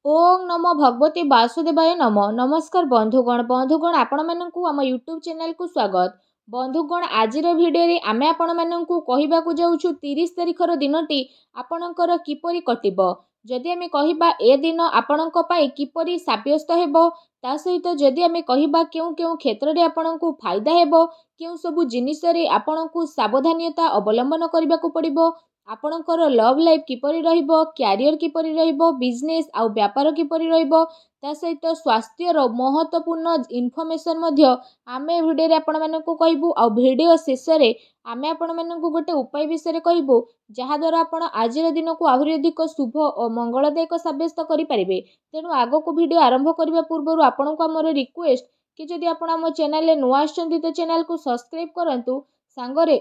ओं नमो भगवते वासुदेवाय नम नमस्कार बंधुगण आपण मानकु आम यूट्यूब चैनल को स्वागत। बंधुगण आजिर भिडियो आमे आपण मानकु कहिबाकु जाउछु 30 तारिखर दिनटी आपणकर किपरि कटिबो। जदि आमे कहिबा ए दिन आपणक पई किपरि साब्यस्त हेबो ता सहित जदि आमे कहिबा केउ केउ क्षेत्र रे आपणकु फायदा हेबो केउ सबु जिनिस रे आपणकु सावधानता अवलंबन करबाकू पड़िबो आपणकर लव लाइफ किपरि रहिबो क्यारियर किपरि रहिबो बिजनेस आउ व्यापार किपरि रहिबो ता सहित स्वास्थ्यर महत्वपूर्ण इनफॉरमेशन मध्य आमे भिडियो रे आपण मानकु कहबू आ भिडियो शेष रे आमे आपण मानकु गोटे उपाय विषय कहबू जहा द्वारा आपण आजिर दिन को आहुरी अधिक शुभ और मंगलदायक साब्यस्त करि परिबे। तेणु आगो को भिडियो आरंभ करबा पूर्व आपण को हमर रिक्वेस्ट कि जदि आपण हम चैनल रे नुआ आछंती तो चैनल को सब्सक्राइब करंतु सांगरे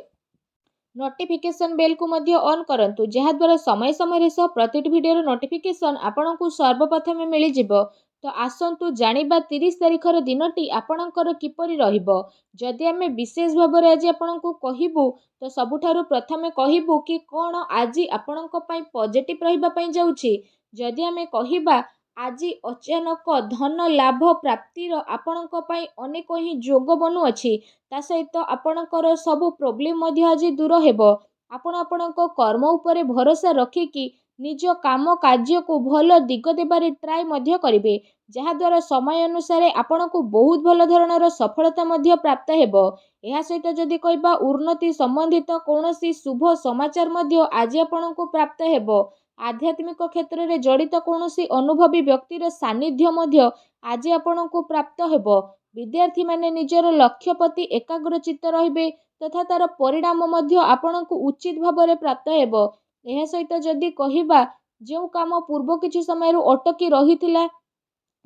नोटिफिकेशन बेल को मध्य ऑन करंतु जहा द्वारा समय समय सह प्रति भिडियो नोटिफिकेशन आपण को सर्वप्रथम मिल जिवो। तो आसंतु जानिबा 30 तारिखर दिनटी आपणकर किपरि रहिबो। जदि आमे विशेष भाव में आज आपण को कहबू तो सबुठारु प्रथमे कहबू कि कौन आज आपणक पई पॉजिटिव रहिबा पई जाउछि। जदि आमे कहिबा आज अचानक धन लाभ प्राप्तिर आपणक पई अनेक ही जोग बनू अछि ता सहित आपणकर सब प्रोब्लेम मध्य आज दूर हेबो। आपण आपणक कर्म उपरे भरोसा रखिकी निज काम कार्य को भल दिग देबारे ट्राए मध्य करिवे जहा द्वारा समय अनुसार आपण को बहुत भल धरणर सफलता मध्य प्राप्त हेबो। एहा सहित जदि कहबा उन्नति संबंधित कौनसी शुभ समाचार मध्य आज आपण को प्राप्त हेबो। आध्यात्मिक क्षेत्र में जड़ित कौनसी अनुभवी व्यक्तिर सानिध्य मध्य आज आपण को प्राप्त हेबो। विद्यार्थी माने निजर लक्ष्य प्रति एकाग्रचित्त रहिबे तथा तार परिणाम मध्य आपण को उचित भाव में प्राप्त हेबो। एहा सहित जदि कहिबा जो काम पूर्व किछि समय अटकी रहिथिला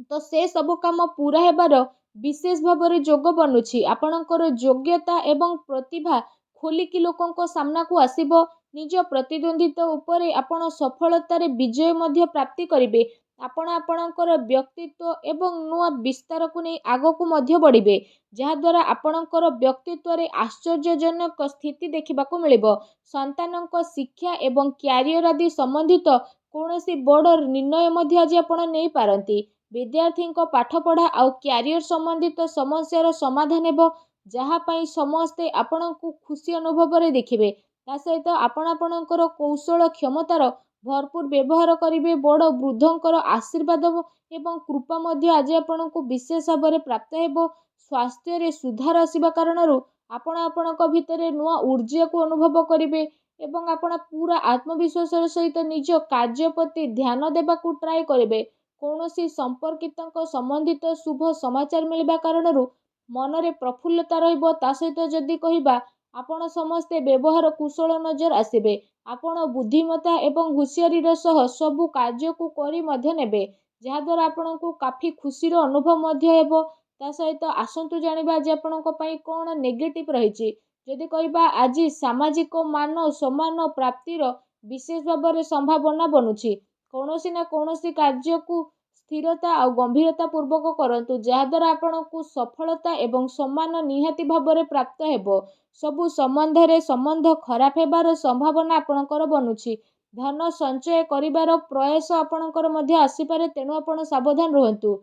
तो से सब काम पूरा हेबार विशेष भाव में जोग बनुछि। आपणकर योग्यता एवं प्रतिभा खोलिकी लोकंक सामना को आसीबो। निज प्रतिद्वंदिता उपरे आपण सफलतार विजय मध्य प्राप्ति करिवे। आपण आपणकर व्यक्तित्व एवं नुआ विस्तार को नहीं आगो को मध्य बढ़िबे जहा द्वारा आपणकर व्यक्तित्व रे आश्चर्यजनक स्थिति देखिबाकू मिलिबो। संतानक शिक्षा एवं क्यारियर आदि संबंधित कौनसी बड़ निर्णय मध्य आज आपण नहीं पारंती। विद्यार्थी पाठपढ़ा आउ क्यारियर संबंधित समस्यार समाधान हेबो जहा पई समस्ते आपण को खुशी अनुभव रे देखिबे। ता सहित आपण आपणकर कौशल क्षमतार भरपूर व्यवहार करिवे। बड़ वृद्धंकर आशीर्वाद एवं कृपा मध्य आज आपण को विशेष भाव में प्राप्त हेबो। स्वास्थ्य रे सुधार आसीबा कारणरू आपण आपणक भितरे नुआ ऊर्जा को अनुभव करिवे एवं आपण पूरा आत्मविश्वास सहित निज कार्य प्रति ध्यान देबाकू ट्राए करिवे। कौनसी संपर्कित संबंधित शुभ समाचार मिलवा कारणरू मनरे प्रफुल्लता रहिबो। ता सहित जदि कहिबा आपण समस्ते व्यवहार कुशल नजर आसिबे। आपण बुद्धिमता एवं हुशियारीर सह सबु कार्य को करी मध्य नेबे जहा द्वारा आपण को काफी खुशीर अनुभव मध्य हेबो। ता सहित आसंतु जानिबा आज आपणक पई कोन नेगेटिव रहिछि। जदि कहिबा आज सामाजिक मान सम्मान प्राप्तिर विशेष भाव में संभावना बनुछि। कौनसी ना कौनसी कार्य को स्थिरता और गंभीरता पूर्वक करंतु जहा द्वारा आपण को सफलता एवं सम्मान निहाती भाव में प्राप्त हेबो। सबु संबंध खराब हेबार संभावना आपणकर बनुछि। धन संचय करिबार प्रयास आपणकर मध्य आसीपारे तेणु आपण सावधान रहंतु।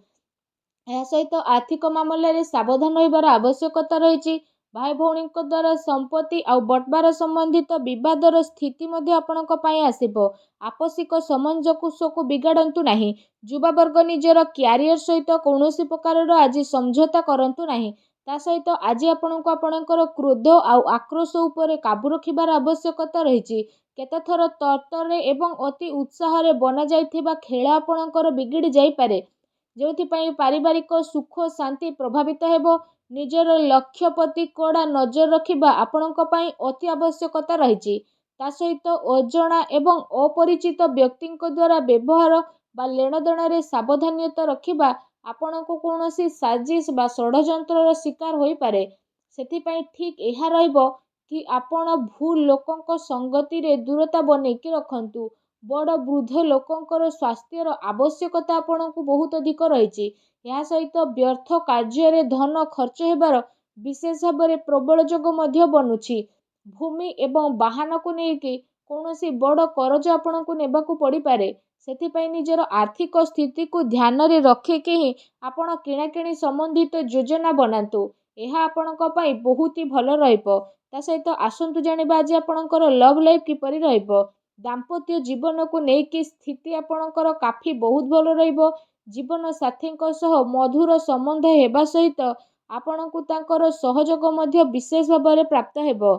एहा सहित आर्थिक मामला रे सावधान रहिबार आवश्यकता रहिछि। भाई भौणी द्वारा संपत्ति आउ बंटवार संबंधित विवादर स्थिति मध्य आपणक पई आसीबो। आपसिक समंजस को बिगाड़ंतु नाही। युवा वर्ग निजर क्यारियर सहित कौनसी प्रकार आज समझौता करंतु नाही। ता सहित आज आपणक आपणकर क्रोध आउ आक्रोश उपरे काबू रखिबार आवश्यकता रहिछि। केतथर तर्तरे एवं अति उत्साह रे बना जाइथिबा खेल आपणकर बिगिड़ी जाई पारे जोथिपाई पारिवारिक सुख शांति प्रभावित हेबो। निजर लक्ष्य प्रति कड़ा नजर रखिबा आपणक पई अति आवश्यकता रहिछि। ता सहित अजणा एवं अपरिचित व्यक्तिଙ୍କ द्वारा व्यवहार बा लेनदेन रे सावधानता रखिबा आपणको कौनसी साजिश बा षड्यंत्रर शिकार होई पारे। सेथिपाई ठीक एहा रहइबो कि आपण भूल लोकंक संगति रे दूरता बनेकी रखंतु। बड़ वृद्ध लोकंकर स्वास्थ्यर आवश्यकता आपणको बहुत अधिक रहिछि। या सहित व्यर्थ कार्य रे धन खर्च हेबार विशेष भाव में प्रबल जोग मध्य बनुछि। भूमि एवं वाहन को लेकिन कौनसी बड़ करज आपणको नेबाकू पड़ी पारे। ସେଥିପାଇଁ ନିଜର ଆର୍ଥିକ ସ୍ଥିତିକୁ ଧ୍ୟାନରେ ରଖିକି ହିଁ ଆପଣ କିଣାକିଣି ସମ୍ବନ୍ଧିତ ଯୋଜନା ବନାନ୍ତୁ। ଏହା ଆପଣଙ୍କ ପାଇଁ ବହୁତ ହି ଭଲ ରହିବ। ତା ସହିତ ଆସନ୍ତୁ ଜାଣିବା ଆଜି ଆପଣଙ୍କର ଲଭ୍ ଲାଇଫ୍ କିପରି ରହିବ। ଦାମ୍ପତ୍ୟ ଜୀବନକୁ ନେଇକି ସ୍ଥିତି ଆପଣଙ୍କର କାଫି ବହୁତ ଭଲ ରହିବ। ଜୀବନ ସାଥୀଙ୍କ ସହ ମଧୁର ସମ୍ବନ୍ଧ ହେବା ସହିତ ଆପଣଙ୍କୁ ତାଙ୍କର ସହଯୋଗ ମଧ୍ୟ ବିଶେଷ ଭାବରେ ପ୍ରାପ୍ତ ହେବ।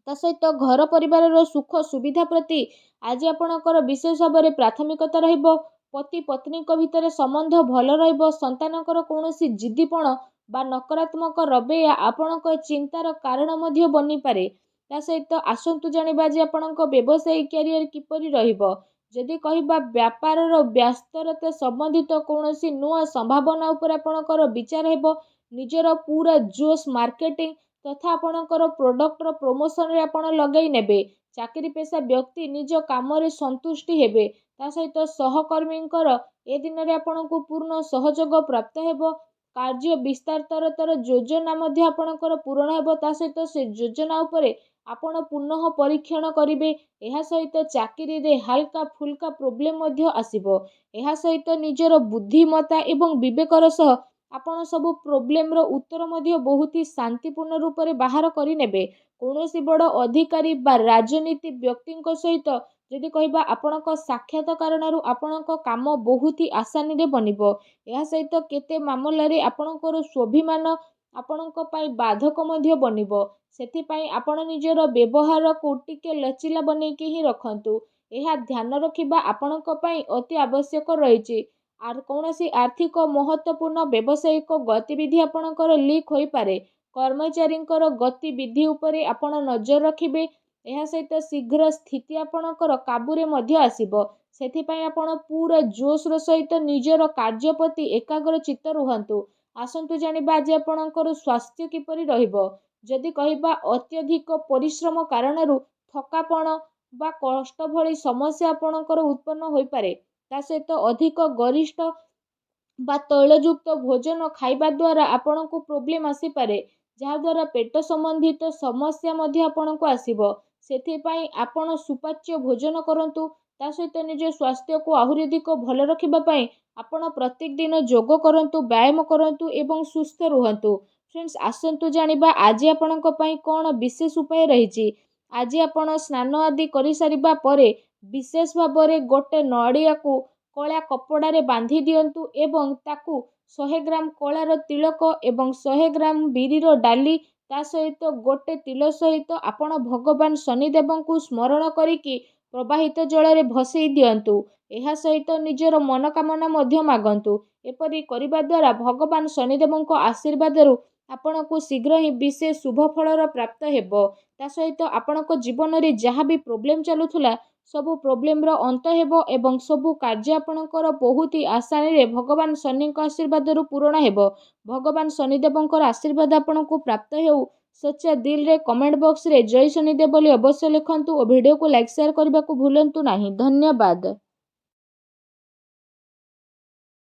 ତା ସହିତ ଘର ପରିବାରର ସୁଖ ସୁବିଧା ପ୍ରତି ଆଜି ଆପଣଙ୍କର ବିଶେଷ ଭାବରେ ପ୍ରାଥମିକତା ରହିବ। ପତି ପତ୍ନୀଙ୍କ ଭିତରେ ସମ୍ବନ୍ଧ ଭଲ ରହିବ। ସନ୍ତାନଙ୍କର କୌଣସି ଜିଦ୍ଦିପଣ ବା ନକାରାତ୍ମକ ରବୈୟା ଆପଣଙ୍କ ଚିନ୍ତାର କାରଣ ମଧ୍ୟ ବନିପାରେ। ତା ସହିତ ଆସନ୍ତୁ ଜାଣିବା ଯେ ଆପଣଙ୍କ ବ୍ୟବସାୟିକ କ୍ୟାରିୟର କିପରି ରହିବ। ଯଦି କହିବା ବ୍ୟାପାରର ବ୍ୟସ୍ତରତା ସମ୍ବନ୍ଧିତ କୌଣସି ନୂଆ ସମ୍ଭାବନା ଉପରେ ଆପଣଙ୍କର ବିଚାର ହେବ। ନିଜର ପୁରା ଜୋସ୍ ମାର୍କେଟିଂ ତଥା ଆପଣଙ୍କର ପ୍ରୋଡକ୍ଟର ପ୍ରମୋସନରେ ଆପଣ ଲଗାଇ ନେବେ। ଚାକିରି ପେଶା ବ୍ୟକ୍ତି ନିଜ କାମରେ ସନ୍ତୁଷ୍ଟି ହେବେ। ତା ସହିତ ସହକର୍ମୀଙ୍କର ଏ ଦିନରେ ଆପଣଙ୍କୁ ପୂର୍ଣ୍ଣ ସହଯୋଗ ପ୍ରାପ୍ତ ହେବ। କାର୍ଯ୍ୟ ବିସ୍ତାରତର ଯୋଜନା ମଧ୍ୟ ଆପଣଙ୍କର ପୂରଣ ହେବ। ତା ସହିତ ସେ ଯୋଜନା ଉପରେ ଆପଣ ପୁନଃ ପରୀକ୍ଷଣ କରିବେ। ଏହା ସହିତ ଚାକିରିରେ ହାଲକା ଫୁଲକା ପ୍ରୋବ୍ଲେମ ମଧ୍ୟ ଆସିବ। ଏହା ସହିତ ନିଜର ବୁଦ୍ଧିମତ୍ତା ଏବଂ ବିବେକର ସହ ଆପଣ ସବୁ ପ୍ରୋବ୍ଲେମର ଉତ୍ତର ମଧ୍ୟ ବହୁତ ହି ଶାନ୍ତିପୂର୍ଣ୍ଣ ରୂପରେ ବାହାର କରିନେବେ। କୌଣସି ବଡ଼ ଅଧିକାରୀ ବା ରାଜନୀତି ବ୍ୟକ୍ତିଙ୍କ ସହିତ ଯଦି କହିବା ଆପଣଙ୍କ ସାକ୍ଷାତ କାରଣରୁ ଆପଣଙ୍କ କାମ ବହୁତ ହି ଆସାନୀରେ ବନିବ। ଏହା ସହିତ କେତେ ମାମଲାରେ ଆପଣଙ୍କର ସ୍ୱାଭିମାନ ଆପଣଙ୍କ ପାଇଁ ବାଧକ ମଧ୍ୟ ବନିବ। ସେଥିପାଇଁ ଆପଣ ନିଜର ବ୍ୟବହାରକୁ ଟିକେ ଲଚିଲା ବନେଇକି ହିଁ ରଖନ୍ତୁ। ଏହା ଧ୍ୟାନ ରଖିବା ଆପଣଙ୍କ ପାଇଁ ଅତି ଆବଶ୍ୟକ ରହିଛି। କୌଣସି ଆର୍ଥିକ ମହତ୍ତ୍ୱପୂର୍ଣ୍ଣ ବ୍ୟବସାୟିକ ଗତିବିଧି ଆପଣଙ୍କର ଲିକ୍ ହୋଇପାରେ। କର୍ମଚାରୀଙ୍କର ଗତିବିଧି ଉପରେ ଆପଣ ନଜର ରଖିବେ। ଏହା ସହିତ ଶୀଘ୍ର ସ୍ଥିତି ଆପଣଙ୍କର କାବୁରେ ମଧ୍ୟ ଆସିବ। ସେଥିପାଇଁ ଆପଣ ପୁରା ଜୋସ୍ର ସହିତ ନିଜର କାର୍ଯ୍ୟ ପ୍ରତି ଏକାଗ୍ର ଚିତ୍ତ ରୁହନ୍ତୁ। ଆସନ୍ତୁ ଜାଣିବା ଆଜି ଆପଣଙ୍କର ସ୍ୱାସ୍ଥ୍ୟ କିପରି ରହିବ। ଯଦି କହିବା ଅତ୍ୟଧିକ ପରିଶ୍ରମ କାରଣରୁ ଥକାପଣ ବା କଷ୍ଟ ଭଳି ସମସ୍ୟା ଆପଣଙ୍କର ଉତ୍ପନ୍ନ ହୋଇପାରେ। ତା ସହିତ ଅଧିକ ଗରିଷ୍ଠ ବା ତୈଳଯୁକ୍ତ ଭୋଜନ ଖାଇବା ଦ୍ୱାରା ଆପଣଙ୍କୁ ପ୍ରୋବ୍ଲେମ ଆସିପାରେ। ଯାହାଦ୍ୱାରା ପେଟ ସମ୍ବନ୍ଧିତ ସମସ୍ୟା ମଧ୍ୟ ଆପଣଙ୍କୁ ଆସିବ। ସେଥିପାଇଁ ଆପଣ ସୁପାଚ୍ୟ ଭୋଜନ କରନ୍ତୁ। ତା ସହିତ ନିଜ ସ୍ୱାସ୍ଥ୍ୟକୁ ଆହୁରି ଅଧିକ ଭଲ ରଖିବା ପାଇଁ ଆପଣ ପ୍ରତ୍ୟେକ ଦିନ ଯୋଗ କରନ୍ତୁ, ବ୍ୟାୟାମ କରନ୍ତୁ ଏବଂ ସୁସ୍ଥ ରୁହନ୍ତୁ। ଫ୍ରେଣ୍ଡସ୍, ଆସନ୍ତୁ ଜାଣିବା ଆଜି ଆପଣଙ୍କ ପାଇଁ କ'ଣ ବିଶେଷ ଉପାୟ ରହିଛି। ଆଜି ଆପଣ ସ୍ନାନ ଆଦି କରିସାରିବା ପରେ ବିଶେଷ ଭାବରେ ଗୋଟେ ନଡ଼ିଆକୁ କଳା କପଡ଼ାରେ ବାନ୍ଧି ଦିଅନ୍ତୁ ଏବଂ ତାକୁ 100 ଗ୍ରାମ କଳାର ତିଳକ ଏବଂ 100 ଗ୍ରାମ ବିରିର ଡାଲି ତା ସହିତ ଗୋଟେ ତିଳ ସହିତ ଆପଣ ଭଗବାନ ଶନିଦେବଙ୍କୁ ସ୍ମରଣ କରିକି ପ୍ରବାହିତ ଜଳରେ ଭସେଇ ଦିଅନ୍ତୁ। ଏହା ସହିତ ନିଜର ମନୋକାମନା ମଧ୍ୟ ମାଗନ୍ତୁ। ଏପରି କରିବା ଦ୍ୱାରା ଭଗବାନ ଶନିଦେବଙ୍କ ଆଶୀର୍ବାଦରୁ ଆପଣଙ୍କୁ ଶୀଘ୍ର ହିଁ ବିଶେଷ ଶୁଭ ଫଳର ପ୍ରାପ୍ତ ହେବ। ତା ସହିତ ଆପଣଙ୍କ ଜୀବନରେ ଯାହା ବି ପ୍ରୋବ୍ଲେମ ଚାଲୁଥିଲା ସବୁ ପ୍ରୋବ୍ଲେମର ଅନ୍ତ ହେବ ଏବଂ ସବୁ କାର୍ଯ୍ୟ ଆପଣଙ୍କର ବହୁତ ହି ଆସାନୀରେ ଭଗବାନ ଶନିଙ୍କ ଆଶୀର୍ବାଦରୁ ପୂରଣ ହେବ। ଭଗବାନ ଶନିଦେବଙ୍କର ଆଶୀର୍ବାଦ ଆପଣଙ୍କୁ ପ୍ରାପ୍ତ ହେଉ। ସଚ୍ଚା ଦିଲରେ କମେଣ୍ଟ ବକ୍ସରେ ଜୟ ଶନିଦେବ ବୋଲି ଅବଶ୍ୟ ଲେଖନ୍ତୁ ଓ ଭିଡ଼ିଓକୁ ଲାଇକ୍ ସେୟାର କରିବାକୁ ଭୁଲନ୍ତୁ ନାହିଁ। ଧନ୍ୟବାଦ।